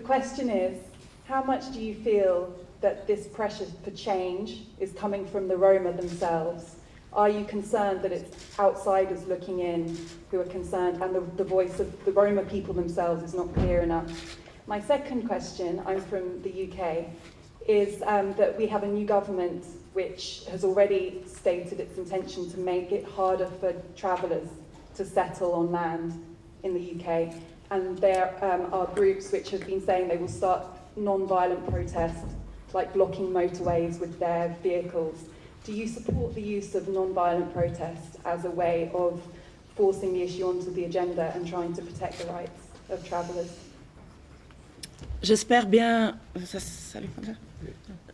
question is, how much do you feel that this pressure for change is coming from the Roma themselves? Are you concerned that it's outsiders looking in who are concerned and the voice of the Roma people themselves is not clear enough? My second question, I'm from the UK, is that we have a new government which has already stated its intention to make it harder for travellers to settle on land in the UK. And there are groups which have been saying they will start non-violent protests, like blocking motorways with their vehicles. Do you support the use of non-violent protest as a way of forcing the issue onto the agenda and trying to protect the rights of travellers? J'espère bien.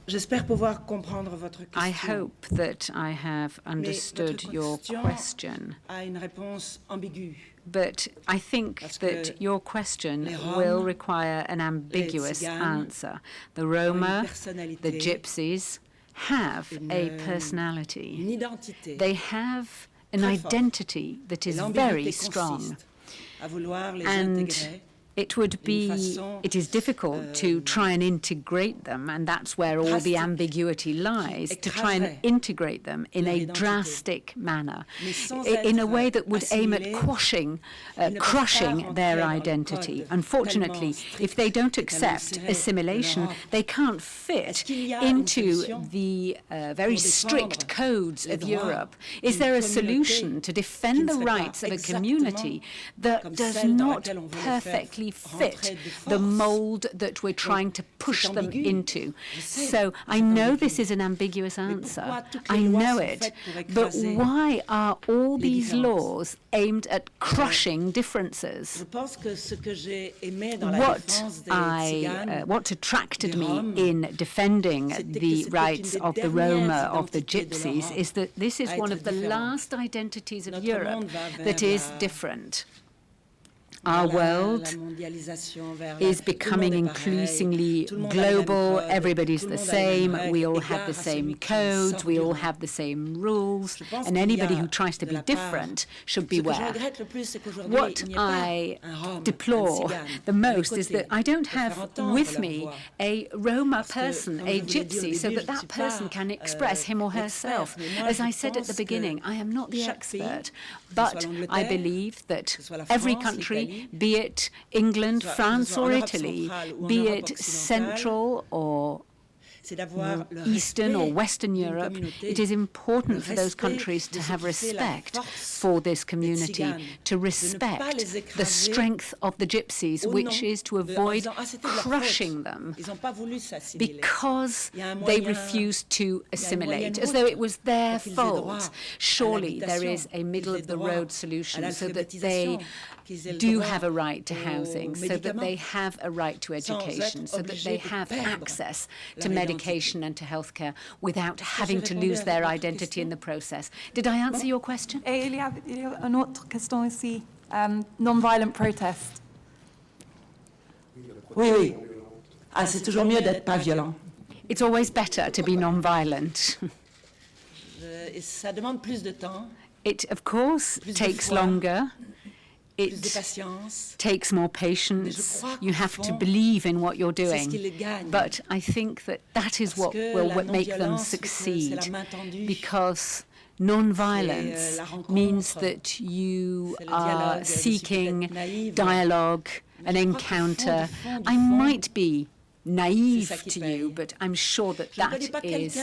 J'espère pouvoir comprendre votre question. I hope that I have understood your question. A une réponse ambiguë. But I think that your question will require an ambiguous answer. The Roma, the Gypsies, have a personality. They have an identity that is very strong. And it is difficult to try and integrate them, and that's where all the ambiguity lies, to try and integrate them in a drastic manner, in a way that would aim at crushing their identity. Unfortunately, if they don't accept assimilation, they can't fit into the very strict codes of Europe. Is there a solution to defend the rights of a community that does not perfectly fit the mold that we're trying to push them into? So I know this is an ambiguous answer. I know it. But why are all these laws aimed at crushing differences? What attracted me in defending the rights of the Roma, of the Gypsies, is that this is one of the last identities of Europe that is different. Our world is becoming increasingly global. Everybody's the same. We all have the same codes. We all have the same rules. And anybody who tries to be different should beware. What I deplore the most is that I don't have with me a Roma person, a Gypsy, so that that person can express him or herself. As I said at the beginning, I am not the expert, but I believe that every country, be it England, France or Italy, be it Central or Eastern or Western Europe, it is important for those countries to have respect for this community, to respect the strength of the Gypsies, which is to avoid crushing them because they refuse to assimilate, as though it was their fault. Surely there is a middle-of-the-road solution so that they do have a right to housing, so that they have a right to education, so that they have access to medication and to healthcare without having to lose their identity in the process. Did I answer your question? Il y a une autre question ici. Non-violent protest. Oui. Ah, c'est toujours mieux d'être pas violent. It's always better to be non-violent. Ça demande plus de temps. It, of course, takes longer. It takes more patience. You have to believe in what you're doing. But I think that that is what will make them succeed, because non-violence means that you are seeking dialogue, an encounter. I might be naive to you, but I'm sure that that is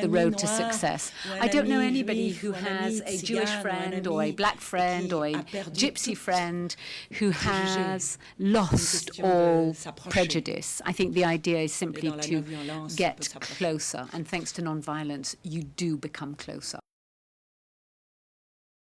the road to success. I don't know anybody who has a Jewish friend or a black friend or a Gypsy friend who has lost all prejudice. I think the idea is simply to get closer, and thanks to non-violence, you do become closer.